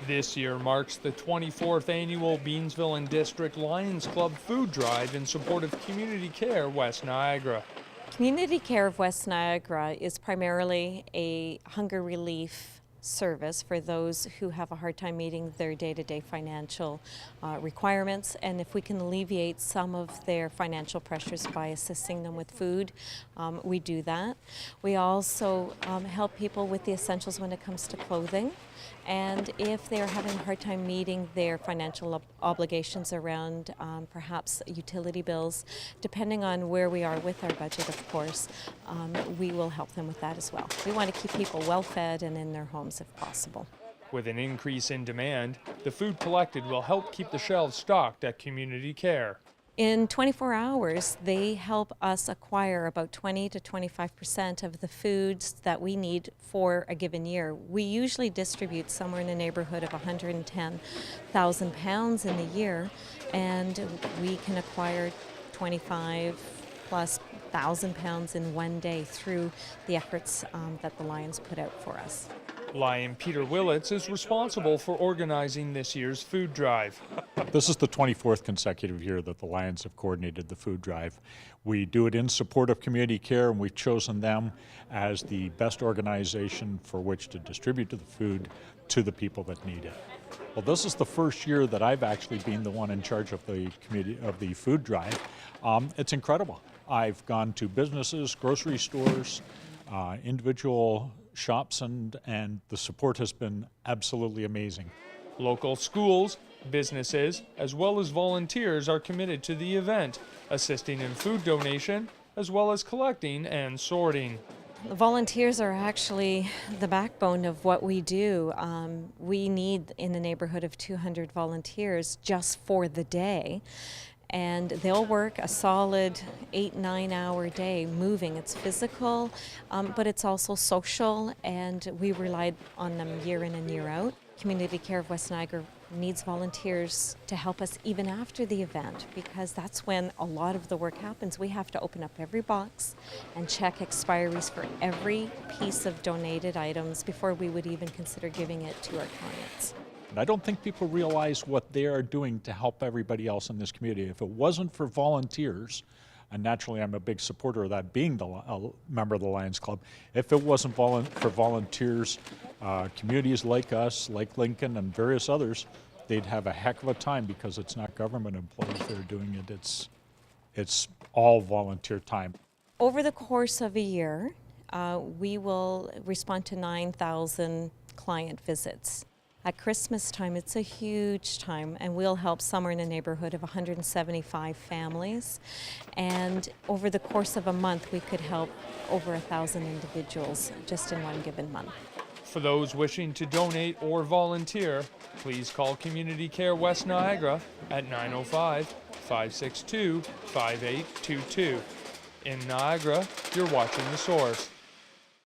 This year marks the 24th annual Beamsville and District Lions Club food drive in support of Community Care West Niagara. Community Care of West Niagara is primarily a hunger relief service for those who have a hard time meeting their day-to-day financial requirements, and if we can alleviate some of their financial pressures by assisting them with food, we do that. We also help people with the essentials when it comes to clothing, and if they are having a hard time meeting their financial obligations around perhaps utility bills, depending on where we are with our budget, of course, we will help them with that as well. We want to keep people well fed and in their homes if possible. With an increase in demand, the food collected will help keep the shelves stocked at Community Care. In 24 hours, they help us acquire about 20 to 25% of the foods that we need for a given year. We usually distribute somewhere in the neighborhood of 110,000 pounds in a year, and we can acquire 25 plus thousand pounds in one day through the efforts that the Lions put out for us. Lion Peter Willits is responsible for organizing this year's food drive. This is the 24th consecutive year that the Lions have coordinated the food drive. We do it in support of Community Care, and we've chosen them as the best organization for which to distribute the food to the people that need it. Well, this is the first year that I've actually been the one in charge of the food drive. It's incredible. I've gone to businesses, grocery stores, individual shops, and the support has been absolutely amazing. Local schools, businesses, as well as volunteers are committed to the event, assisting in food donation, as well as collecting and sorting. The volunteers are actually the backbone of what we do. We need in the neighborhood of 200 volunteers just for the day. And they'll work a solid 8-9 hour day moving. It's physical, but it's also social, and we relied on them year in and year out. Community Care of West Niagara needs volunteers to help us even after the event, because that's when a lot of the work happens. We have to open up every box and check expiries for every piece of donated items before we would even consider giving it to our clients. I don't think people realize what they are doing to help everybody else in this community. If it wasn't for volunteers, and naturally I'm a big supporter of that, being a member of the Lions Club, if it wasn't for volunteers, communities like us, like Lincoln and various others, they'd have a heck of a time, because it's not government employees that are doing it. It's all volunteer time. Over the course of a year, we will respond to 9,000 client visits. At Christmas time, it's a huge time, and we'll help somewhere in the neighborhood of 175 families. And over the course of a month, we could help over 1,000 individuals just in one given month. For those wishing to donate or volunteer, please call Community Care West Niagara at 905-562-5822. In Niagara, you're watching The Source.